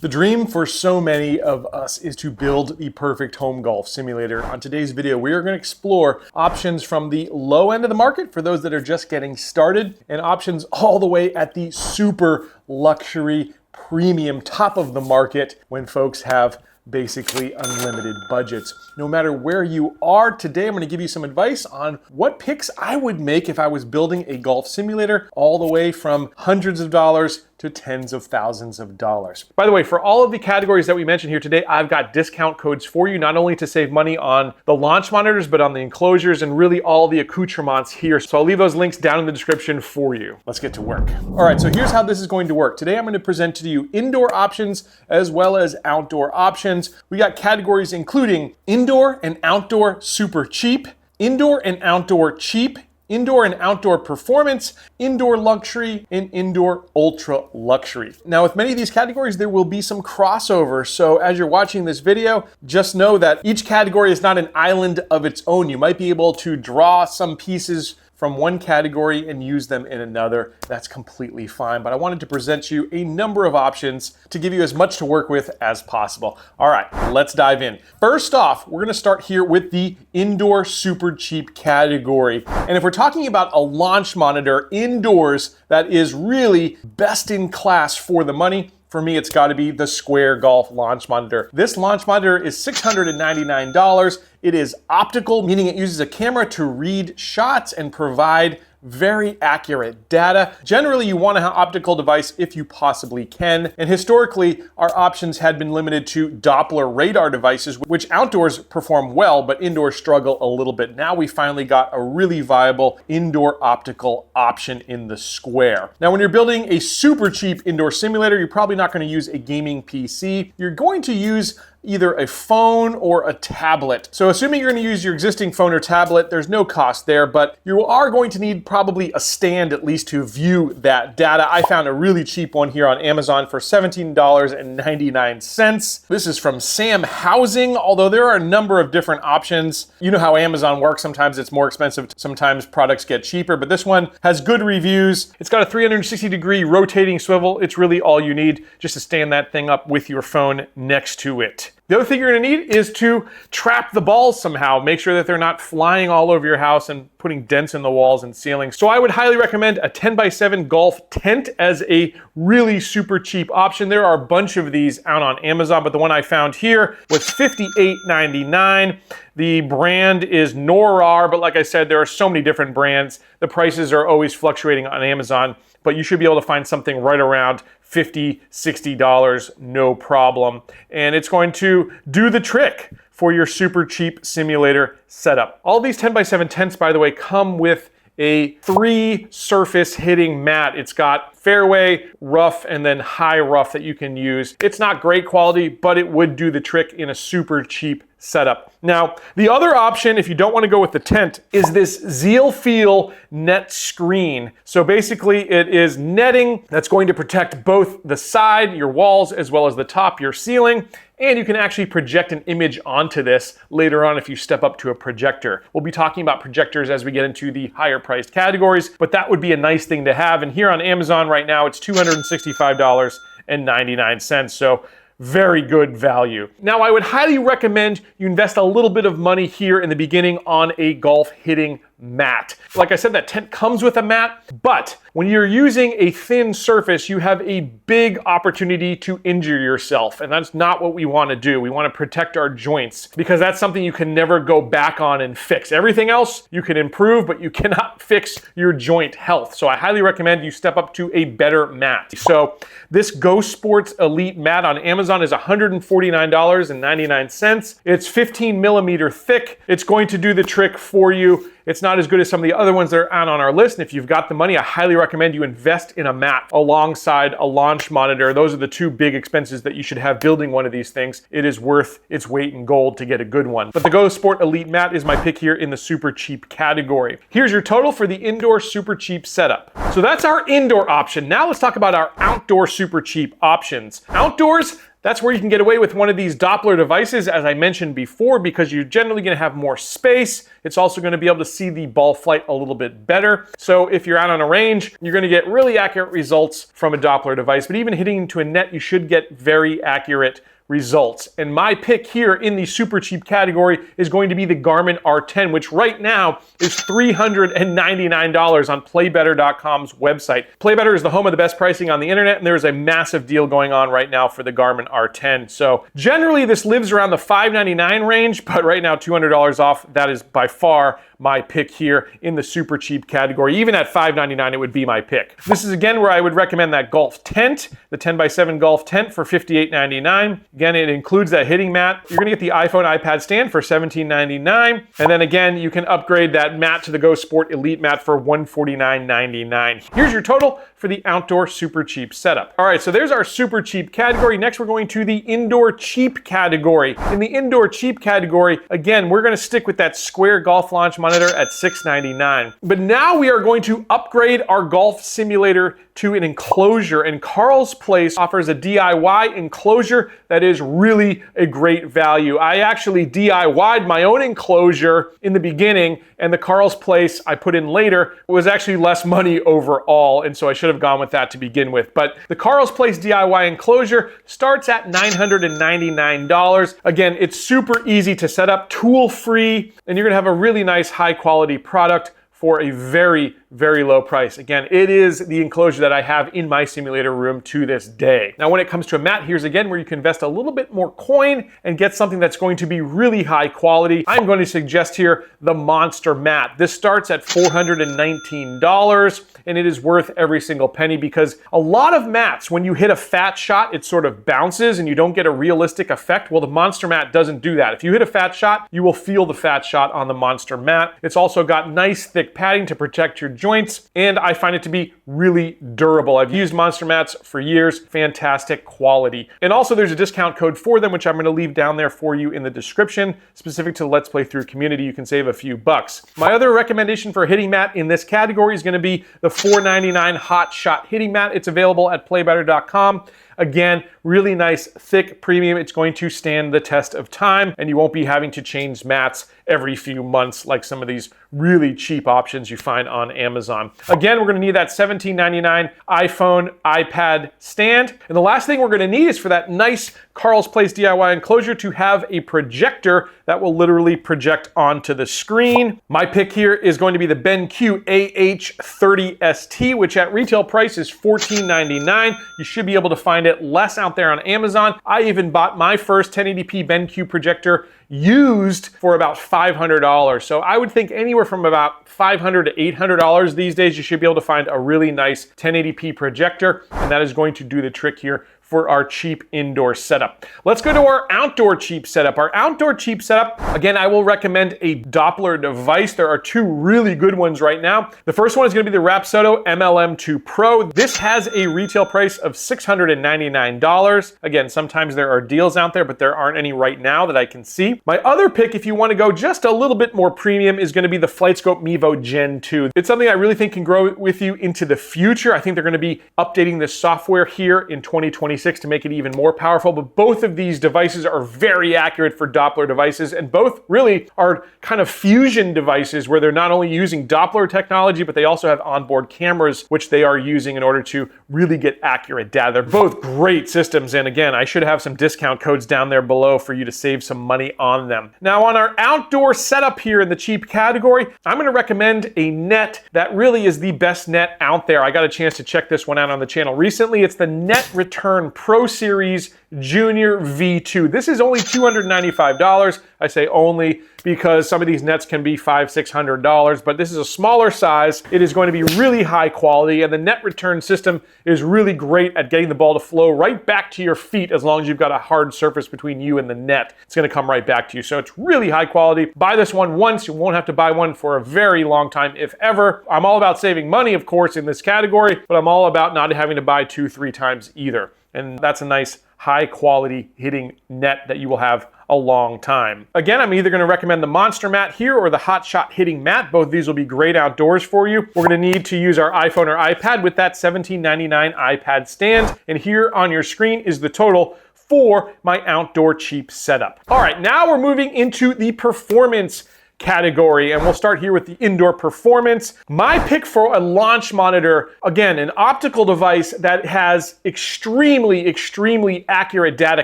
The dream for so many of us is to build the perfect home golf simulator. On today's video, we are going to explore options from the low end of the market for those that are just getting started, and options all the way at the super luxury premium top of the market when folks have basically unlimited budgets. No matter where you are today, I'm going to give you some advice on what picks I would make if I was building a golf simulator, all the way from hundreds of dollars to tens of thousands of dollars. By the way, for all of the categories that we mentioned here today, I've got discount codes for you, not only to save money on the launch monitors, but on the enclosures and really all the accoutrements here. So I'll leave those links down in the description for you. Let's get to work. All right, so here's how this is going to work. Today, I'm going to present to you indoor options as well as outdoor options. We got categories including indoor and outdoor super cheap, indoor and outdoor cheap, indoor and outdoor performance, indoor luxury, and indoor ultra luxury. Now, with many of these categories, there will be some crossover. So as you're watching this video, just know that each category is not an island of its own. You might be able to draw some pieces from one category and use them in another. That's completely fine. But I wanted to present you a number of options to give you as much to work with as possible. All right, let's dive in. First off, we're gonna start here with the indoor super cheap category. And if we're talking about a launch monitor indoors that is really best in class for the money, for me, it's got to be the Square Golf launch monitor. This launch monitor is $699. It is optical, meaning it uses a camera to read shots and provide very accurate data. Generally, you want to have an optical device if you possibly can. And historically, our options had been limited to Doppler radar devices, which outdoors perform well, but indoors struggle a little bit. Now we finally got a really viable indoor optical option in the Square. Now, when you're building a super cheap indoor simulator, you're probably not going to use a gaming PC. You're going to use either a phone or a tablet. So assuming you're going to use your existing phone or tablet, there's no cost there, but you are going to need probably a stand at least to view that data. I found a really cheap one here on Amazon for $17.99. This is from Sam Housing, although there are a number of different options. You know how Amazon works. Sometimes it's more expensive, sometimes products get cheaper, but this one has good reviews. It's got a 360-degree rotating swivel. It's really all you need just to stand that thing up with your phone next to it. The other thing you're going to need is to trap the balls somehow. Make sure that they're not flying all over your house and putting dents in the walls and ceilings. So I would highly recommend a 10x7 golf tent as a really super cheap option. There are a bunch of these out on Amazon, but the one I found here was $58.99. The brand is Norar, but like I said, there are so many different brands. The prices are always fluctuating on Amazon, but you should be able to find something right around $50, $60, no problem. And it's going to do the trick for your super cheap simulator setup. All these 10x7 tents, by the way, come with a 3-surface hitting mat. It's got fairway, rough, and then high rough that you can use. It's not great quality, but it would do the trick in a super cheap setup. Now, the other option, if you don't want to go with the tent, is this Zeal Feel net screen. So basically, it is netting that's going to protect both the side, your walls, as well as the top, your ceiling. And you can actually project an image onto this later on if you step up to a projector. We'll be talking about projectors as we get into the higher priced categories, but that would be a nice thing to have. And here on Amazon right now, it's $265.99. So very good value. Now, I would highly recommend you invest a little bit of money here in the beginning on a golf hitting mat. Like I said, that tent comes with a mat, but when you're using a thin surface, you have a big opportunity to injure yourself, and that's not what we want to do. We want to protect our joints because that's something you can never go back on and fix. Everything else you can improve, but you cannot fix your joint health. So I highly recommend you step up to a better mat. So this Go Sports Elite mat on Amazon is $149.99. It's 15 millimeter thick. It's going to do the trick for you. It's not as good as some of the other ones that are out on our list. And if you've got the money, I highly recommend you invest in a mat alongside a launch monitor. Those are the two big expenses that you should have building one of these things. It is worth its weight in gold to get a good one. But the Go Sport Elite mat is my pick here in the super cheap category. Here's your total for the indoor super cheap setup. So that's our indoor option. Now let's talk about our outdoor super cheap options. Outdoors, That's where you can get away with one of these Doppler devices, as I mentioned before, because you're generally going to have more space. It's also going to be able to see the ball flight a little bit better. So if you're out on a range, you're going to get really accurate results from a Doppler device. But even hitting into a net, you should get very accurate results. And my pick here in the super cheap category is going to be the Garmin R10, which right now is $399 on playbetter.com's website. Playbetter is the home of the best pricing on the internet, and there is a massive deal going on right now for the Garmin R10. So generally this lives around the $599 range, but right now $200 off. That is by far my pick here in the super cheap category. Even at $599, it would be my pick. This is again where I would recommend that golf tent, the 10x7 golf tent for $58.99. Again, it includes that hitting mat. You're gonna get the iPhone iPad stand for $17.99. And then again, you can upgrade that mat to the Go Sport Elite mat for $149.99. Here's your total for the outdoor super cheap setup. All right, so there's our super cheap category. Next, we're going to the indoor cheap category. In the indoor cheap category, again, we're gonna stick with that square golf launch monitor at $699. But now we are going to upgrade our golf simulator to an enclosure, and Carl's Place offers a DIY enclosure that is really a great value. I actually DIY'd my own enclosure in the beginning, and the Carl's Place I put in later was actually less money overall, and so I should have gone with that to begin with. But the Carl's Place DIY enclosure starts at $999. Again, it's super easy to set up, tool-free, and you're gonna have a really nice high-quality product for a very, very low price. Again, it is the enclosure that I have in my simulator room to this day. Now, when it comes to a mat, here's again where you can invest a little bit more coin and get something that's going to be really high quality. I'm going to suggest here the Monster Mat. This starts at $419, and it is worth every single penny because a lot of mats, when you hit a fat shot, it sort of bounces and you don't get a realistic effect. Well, the Monster Mat doesn't do that. If you hit a fat shot, you will feel the fat shot on the Monster Mat. It's also got nice thick padding to protect your joints, and I find it to be really durable. I've used Monster Mats for years. Fantastic quality. And also there's a discount code for them, which I'm going to leave down there for you in the description. Specific to the Let's Play Through community, you can save a few bucks. My other recommendation for a hitting mat in this category is going to be the $499 Hot Shot hitting mat. It's available at playbetter.com. Again, really nice, thick, premium. It's going to stand the test of time, and you won't be having to change mats every few months like some of these really cheap options you find on Amazon. Again, we're going to need that $17.99 iPhone iPad stand. And the last thing we're going to need is for that nice Carl's Place DIY enclosure to have a projector that will literally project onto the screen. My pick here is going to be the BenQ AH30ST, which at retail price is $14.99. You should be able to find it less out there on Amazon. I even bought my first 1080p BenQ projector used for about $500. So I would think anywhere from about $500 to $800 these days, you should be able to find a really nice 1080p projector, and that is going to do the trick here for our cheap indoor setup. Let's go to our outdoor cheap setup. Our outdoor cheap setup, again, I will recommend a Doppler device. There are two really good ones right now. The first one is gonna be the Rapsodo MLM2 Pro. This has a retail price of $699. Again, sometimes there are deals out there, but there aren't any right now that I can see. My other pick, if you wanna go just a little bit more premium, is gonna be the FlightScope Mevo Gen 2. It's something I really think can grow with you into the future. I think they're gonna be updating this software here in 2026 to make it even more powerful, but both of these devices are very accurate for Doppler devices, and both really are kind of fusion devices where they're not only using Doppler technology, but they also have onboard cameras, which they are using in order to really get accurate data. They're both great systems, and again, I should have some discount codes down there below for you to save some money on them. Now, on our outdoor setup here in the cheap category, I'm gonna recommend a net that really is the best net out there. I got a chance to check this one out on the channel recently. It's the Net Return Pro Series Junior V2. This is only $295. I say only because some of these nets can be $500, $600, but this is a smaller size. It is going to be really high quality, and the net return system is really great at getting the ball to flow right back to your feet as long as you've got a hard surface between you and the net. It's gonna come right back to you. So it's really high quality. Buy this one once, you won't have to buy one for a very long time, if ever. I'm all about saving money, of course, in this category, but I'm all about not having to buy 2-3 times either. And that's a nice high quality hitting net that you will have a long time. Again, I'm either going to recommend the Monster Mat here or the Hot Shot hitting mat. Both of these will be great outdoors for you. We're going to need to use our iPhone or iPad with that $17.99 iPad stand. And here on your screen is the total for my outdoor cheap setup. All right, now we're moving into the performance category, and we'll start here with the indoor performance. My pick for a launch monitor, again, an optical device that has extremely accurate data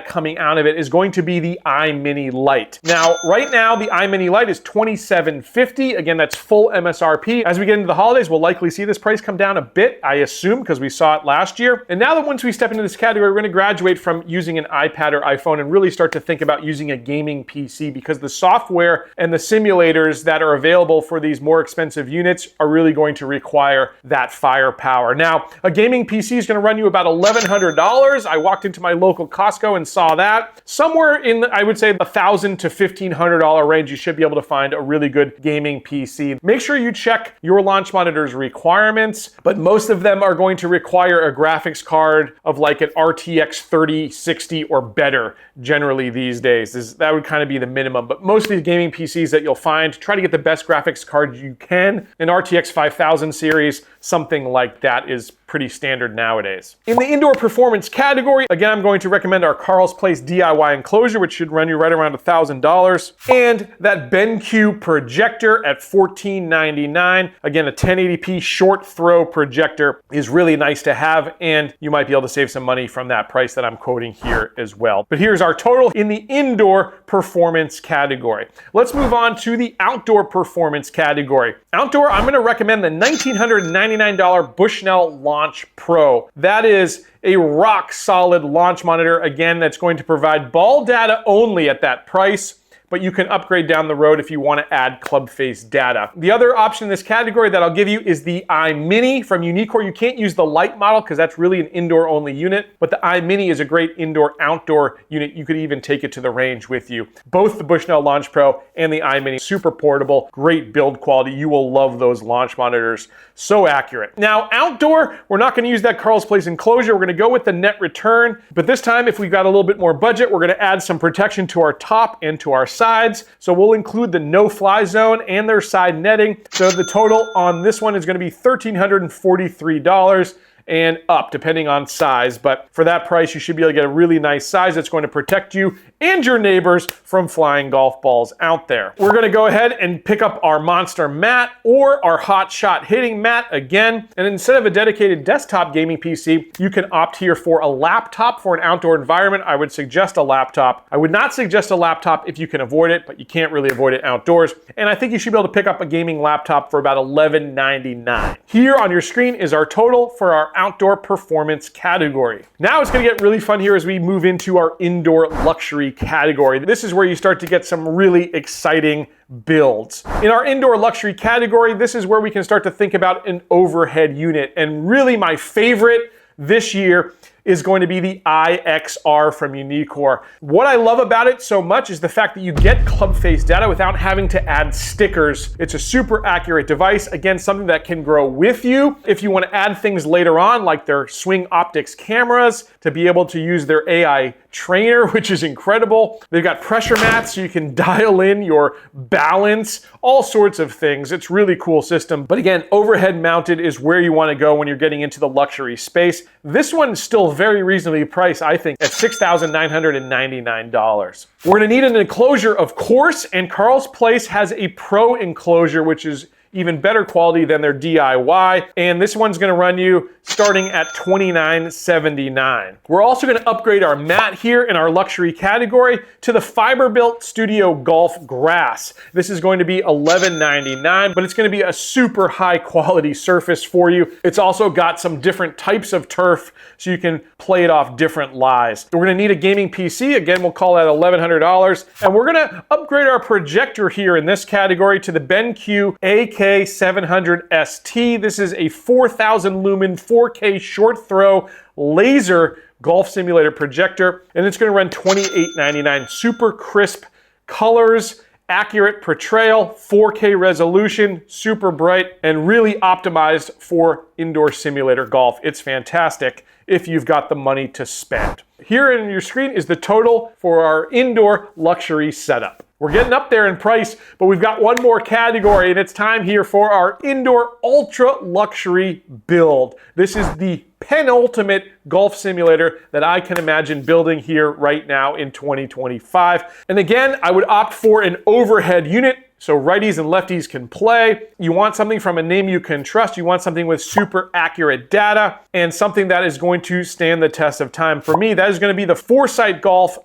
coming out of it, is going to be the iMini Lite. Now, right now, the iMini Lite is $2,750. Again, that's full MSRP. As we get into the holidays, we'll likely see this price come down a bit, I assume, because we saw it last year. And now that once we step into this category, we're going to graduate from using an iPad or iPhone and really start to think about using a gaming PC, because the software and the simulators that are available for these more expensive units are really going to require that firepower. Now, a gaming PC is going to run you about $1,100. I walked into my local Costco and saw that. Somewhere in, I would say, the $1,000 to $1,500 range, you should be able to find a really good gaming PC. Make sure you check your launch monitor's requirements, but most of them are going to require a graphics card of like an RTX 3060 or better generally these days. That would kind of be the minimum, but most of these gaming PCs that you'll find, try to get the best graphics card you can. An RTX 5000 series, something like that is pretty standard nowadays. In the indoor performance category, again, I'm going to recommend our Carl's Place DIY enclosure, which should run you right around $1,000, and that BenQ projector at $14.99. Again, a 1080p short throw projector is really nice to have, and you might be able to save some money from that price that I'm quoting here as well. But here's our total in the indoor performance category. Let's move on to the outdoor performance category. Outdoor, I'm going to recommend the $1,999 Bushnell Launch Pro. That is a rock solid launch monitor, again, that's going to provide ball data only at that price, but you can upgrade down the road if you want to add club face data. The other option in this category that I'll give you is the iMini from Unicor. You can't use the Lite model because that's really an indoor only unit, but the iMini is a great indoor-outdoor unit. You could even take it to the range with you. Both the Bushnell Launch Pro and the iMini, super portable, great build quality. You will love those launch monitors. So accurate. Now, outdoor, we're not going to use that Carl's Place enclosure. We're going to go with the net return, but this time, if we've got a little bit more budget, we're going to add some protection to our top and to our sides. So we'll include the no-fly zone and their side netting. So the total on this one is going to be $1,343 and up, depending on size. But for that price, you should be able to get a really nice size that's going to protect you and your neighbors from flying golf balls out there. We're going to go ahead and pick up our Monster mat or our Hot Shot hitting mat again. And instead of a dedicated desktop gaming PC, you can opt here for a laptop for an outdoor environment. I would suggest a laptop. I would not suggest a laptop if you can avoid it, but you can't really avoid it outdoors. And I think you should be able to pick up a gaming laptop for about $11.99. Here on your screen is our total for our outdoor performance category. Now it's going to get really fun here as we move into our indoor luxury category. This is where you start to get some really exciting builds. In our indoor luxury category, this is where we can start to think about an overhead unit. And really my favorite this year is going to be the iXR from Unicor. What I love about it so much is the fact that you get club face data without having to add stickers. It's a super accurate device. Again, something that can grow with you. If you want to add things later on, like their swing optics cameras, to be able to use their AI trainer, which is incredible. They've got pressure mats so you can dial in your balance, all sorts of things. It's a really cool system. But again, overhead mounted is where you want to go when you're getting into the luxury space. This one's still very reasonably priced, I think, at $6,999. We're going to need an enclosure, of course, and Carl's Place has a Pro enclosure, which is even better quality than their DIY, and this one's going to run you starting at $29.79. We're also going to upgrade our mat here in our luxury category to the Fiberbuilt Studio Golf Grass. This is going to be $11.99, but it's going to be a super high quality surface for you. It's also got some different types of turf so you can play it off different lies. We're going to need a gaming PC. Again, we'll call that $1,100, and we're going to upgrade our projector here in this category to the BenQ AK700ST. This is a 4,000 lumen 4K short throw laser golf simulator projector, and it's going to run $28.99. Super crisp colors, accurate portrayal, 4K resolution, super bright, and really optimized for indoor simulator golf. It's fantastic if you've got the money to spend. Here on your screen is the total for our indoor luxury setup. We're getting up there in price, but we've got one more category, and it's time here for our indoor ultra luxury build. This is the penultimate golf simulator that I can imagine building here right now in 2025. And again, I would opt for an overhead unit, so righties and lefties can play. You want something from a name you can trust. You want something with super accurate data and something that is going to stand the test of time. For me, that is going to be the Foresight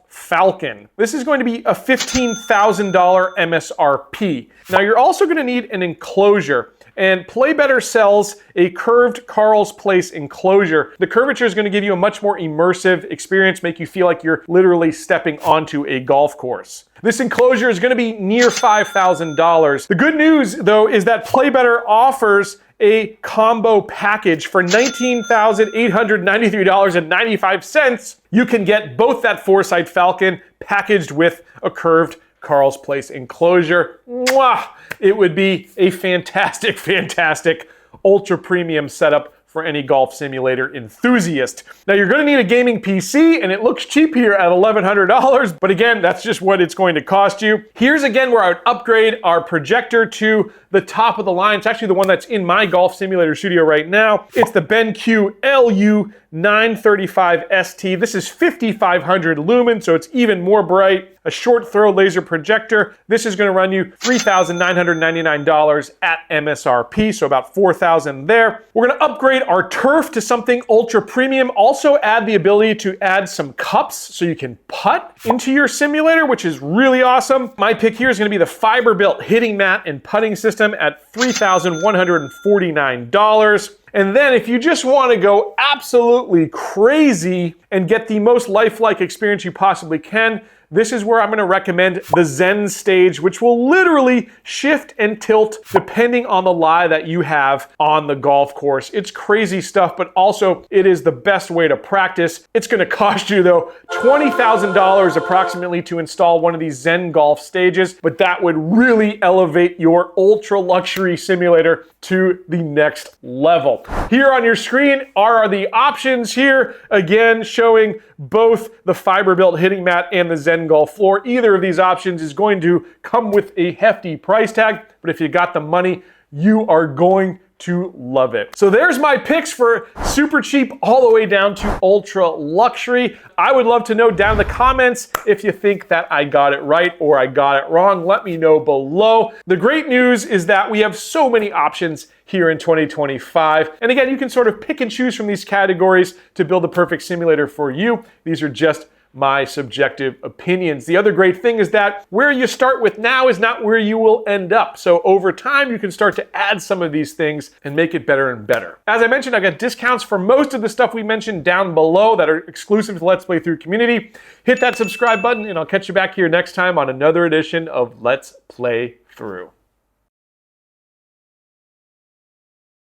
Falcon. This is going to be a $15,000 MSRP. Now, you're also going to need an enclosure. And Play Better sells a curved Carl's Place enclosure. The curvature is going to give you a much more immersive experience, make you feel like you're literally stepping onto a golf course. This enclosure is going to be near $5,000. The good news, though, is that Play Better offers a combo package for $19,893.95. You can get both that Foresight Falcon packaged with a curved Carl's Place enclosure. Mwah! It would be a fantastic, fantastic ultra premium setup for any golf simulator enthusiast. Now, you're going to need a gaming PC, and it looks cheap here at $1,100, but again, that's just what it's going to cost you. Here's again where I would upgrade our projector to the top of the line. It's actually the one that's in my golf simulator studio right now. It's the BenQ LU935 ST. This is 5,500 lumen, so it's even more bright. A short throw laser projector. This is going to run you $3,999 at MSRP, so about $4,000 there. We're going to upgrade our turf to something ultra premium. Also add the ability to add some cups so you can putt into your simulator, which is really awesome. My pick here is going to be the fiber-built hitting mat and putting system at $3,149. And then if you just want to go absolutely crazy and get the most lifelike experience you possibly can, this is where I'm going to recommend the Zen stage, which will literally shift and tilt depending on the lie that you have on the golf course. It's crazy stuff, but also it is the best way to practice. It's going to cost you, though, $20,000 approximately to install one of these Zen golf stages, but that would really elevate your ultra luxury simulator to the next level. Here on your screen are the options here, again showing both the fiber-built hitting mat and the Zen golf floor. Either of these options is going to come with a hefty price tag, but if you got the money, you are going to love it. So there's my picks for super cheap all the way down to ultra luxury. I would love to know down in the comments if you think that I got it right or I got it wrong. Let me know below. The great news is that we have so many options here in 2025. And again, you can sort of pick and choose from these categories to build the perfect simulator for you. These are just my subjective opinions. The other great thing is that where you start with now is not where you will end up. So over time, you can start to add some of these things and make it better and better. As I mentioned, I got discounts for most of the stuff we mentioned down below that are exclusive to the Let's Play Through community. Hit that subscribe button and I'll catch you back here next time on another edition of Let's Play Through.